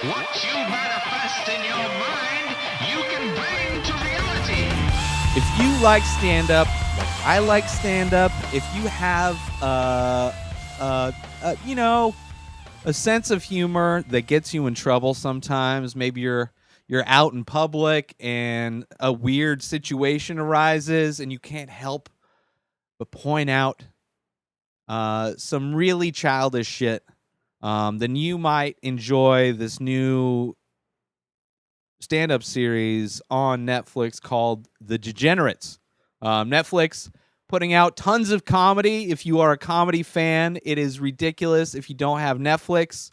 What you manifest in your mind, you can bring to reality. If you like stand-up, like I like stand-up, if you have, a sense of humor that gets you in trouble sometimes, maybe you're out in public and a weird situation arises and you can't help but point out some really childish shit, then you might enjoy this new stand-up series on Netflix called The Degenerates. Netflix putting out tons of comedy. If you are a comedy fan, it is ridiculous if you don't have Netflix.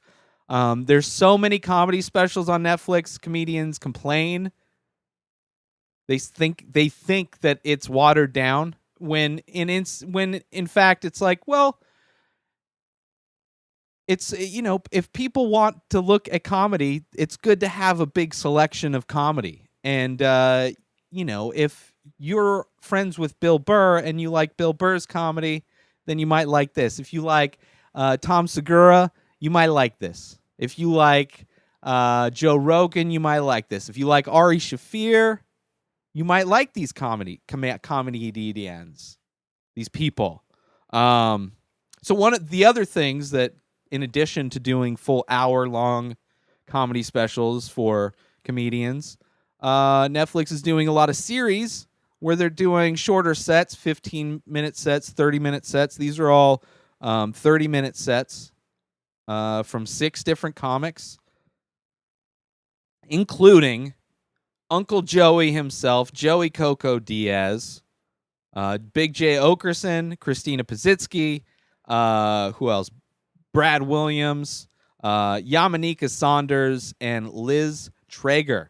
There's so many comedy specials on Netflix. Comedians complain. They think that it's watered down when in fact it's like, well, it's, if people want to look at comedy, it's good to have a big selection of comedy. And if you're friends with Bill Burr and you like Bill Burr's comedy, then you might like this. If you like Tom Segura, you might like this. If you like Joe Rogan, you might like this. If you like Ari Shaffir, you might like these comedy comedians, these people. So one of the other things that, in addition to doing full hour-long comedy specials for comedians, Netflix is doing a lot of series where they're doing shorter sets, 15-minute sets, 30-minute sets. These are all 30-minute sets from 6 different comics, including Uncle Joey himself, Joey Coco Diaz, Big Jay Oakerson, Christina P, who else? Brad Williams, Yamaneika Saunders, and Liza Treyger.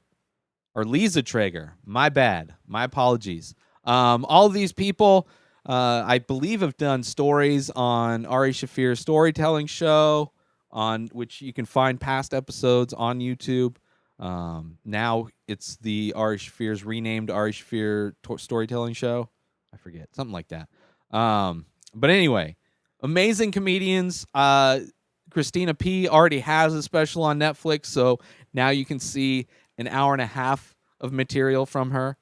My bad. My apologies. All of these people, I believe, have done stories on Ari Shaffir's storytelling show, on which you can find past episodes on YouTube. Now it's the Ari Shaffir's renamed Ari Shaffir storytelling show. I forget, something like that. But anyway, amazing comedians. Christina P already has a special on Netflix, so now you can see an hour and a half of material from her.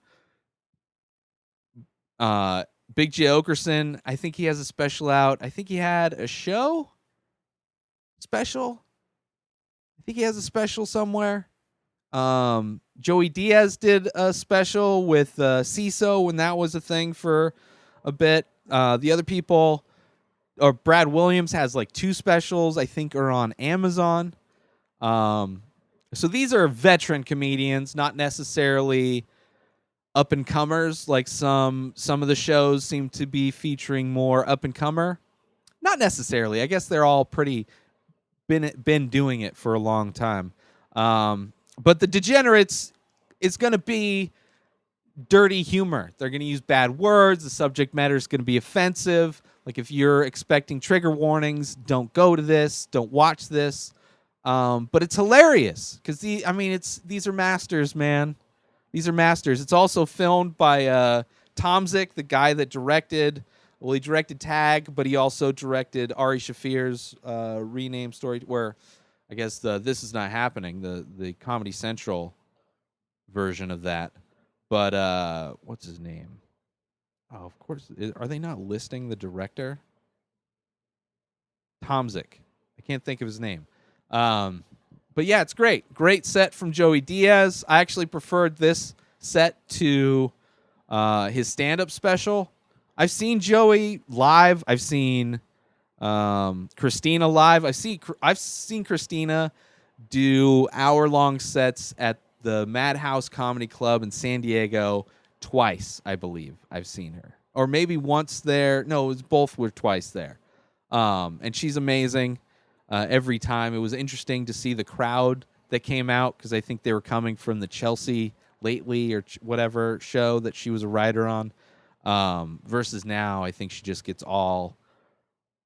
Big Jay Oakerson, I think he has a special out. I think he had a show special. I think he has a special somewhere. Joey Diaz did a special with CISO when that was a thing for a bit. The other people, or Brad Williams has like 2 specials, I think, are on Amazon. So these are veteran comedians, not necessarily up and comers. Like some of the shows seem to be featuring more up and comer. Not necessarily. I guess they're all pretty been doing it for a long time. But the Degenerates is going to be dirty humor. They're going to use bad words. The subject matter is going to be offensive. Like, if you're expecting trigger warnings, don't go to this. Don't watch this. But it's hilarious because these are masters, man. These are masters. It's also filmed by Tomzik, the guy that directed. Well, he directed Tag, but he also directed Ari Shaffir's renamed story, where I guess This Is Not Happening, the Comedy Central version of that. But what's his name? Oh, of course. Are they not listing the director? Tomzik. I can't think of his name. But yeah, it's great. Great set from Joey Diaz. I actually preferred this set to his stand-up special. I've seen Joey live. I've seen Christina live. I've seen Christina do hour-long sets at the Madhouse Comedy Club in San Diego twice, I believe. I've seen her. Or maybe once there. No, it was both were twice there. And she's amazing every time. It was interesting to see the crowd that came out because I think they were coming from the Chelsea Lately or whatever show that she was a writer on. Versus now, I think she just gets all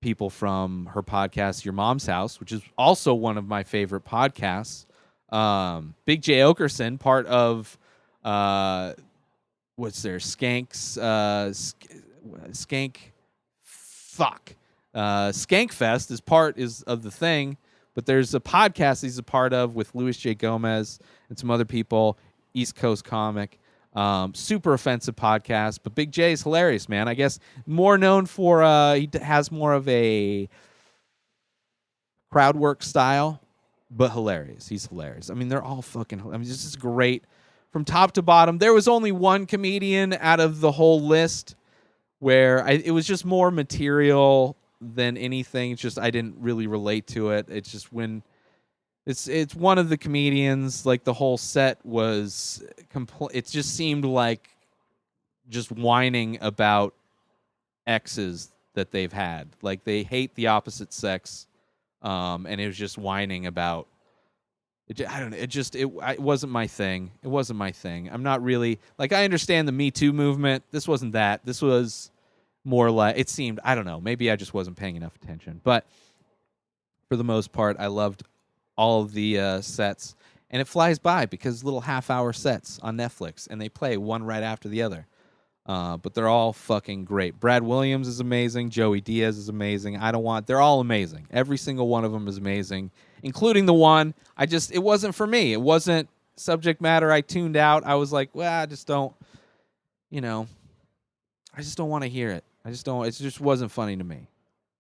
people from her podcast, Your Mom's House, which is also one of my favorite podcasts. Big Jay Oakerson, part of what's there? Skankfest is of the thing But there's a podcast he's a part of with Luis J. Gomez and some other people, East Coast comic. Super offensive podcast, but Big J is hilarious, man. I guess more known for he has more of a crowd work style, but hilarious. He's hilarious. I mean, they're all fucking. I mean, this is great from top to bottom. There was only one comedian out of the whole list where it was just more material than anything. It's just I didn't really relate to it. It's just when it's one of the comedians. Like the whole set was it just seemed like just whining about exes that they've had. Like they hate the opposite sex, and it was just whining about. I don't know. It wasn't my thing. It wasn't my thing. I'm not really like I understand the Me Too movement. This wasn't that. This was more like it seemed. I don't know. Maybe I just wasn't paying enough attention. But for the most part, I loved all of the sets, and it flies by because little half-hour sets on Netflix, and they play one right after the other. But they're all fucking great. Brad Williams is amazing. Joey Diaz is amazing. They're all amazing. Every single one of them is amazing, including the one it wasn't for me. It wasn't subject matter. I tuned out. I was like, well, I just don't want to hear it. It just wasn't funny to me.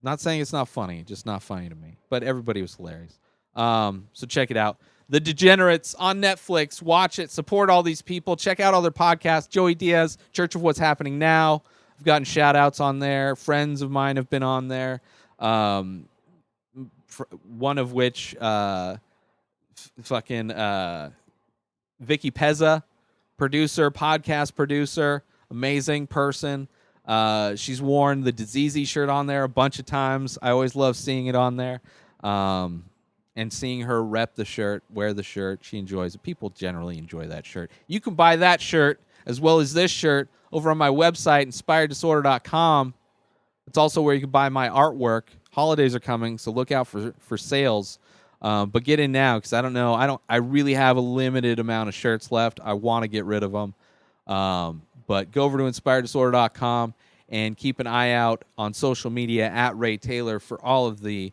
Not saying it's not funny, just not funny to me. But everybody was hilarious. So check it out. The Degenerates on Netflix. Watch it. Support all these people. Check out all their podcasts. Joey Diaz, Church of What's Happening Now. I've gotten shout-outs on there. Friends of mine have been on there. One of which, Vicky Pezza, podcast producer, amazing person. She's worn the Dizeezy shirt on there a bunch of times. I always love seeing it on there. And seeing her rep the shirt, wear the shirt, she enjoys it. People generally enjoy that shirt. You can buy that shirt as well as this shirt over on my website, inspireddisorder.com. It's also where you can buy my artwork. Holidays are coming, so look out for sales. But get in now because I don't know. I really have a limited amount of shirts left. I want to get rid of them. But go over to inspireddisorder.com and keep an eye out on social media at Ray Taylor for all of the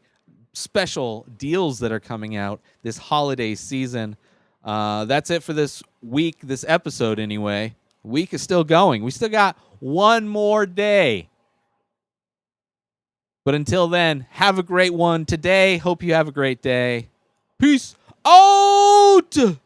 special deals that are coming out this holiday season. That's it for this week, this episode anyway. The week is still going. We still got one more day. But until then, have a great one today. Hope you have a great day. Peace out!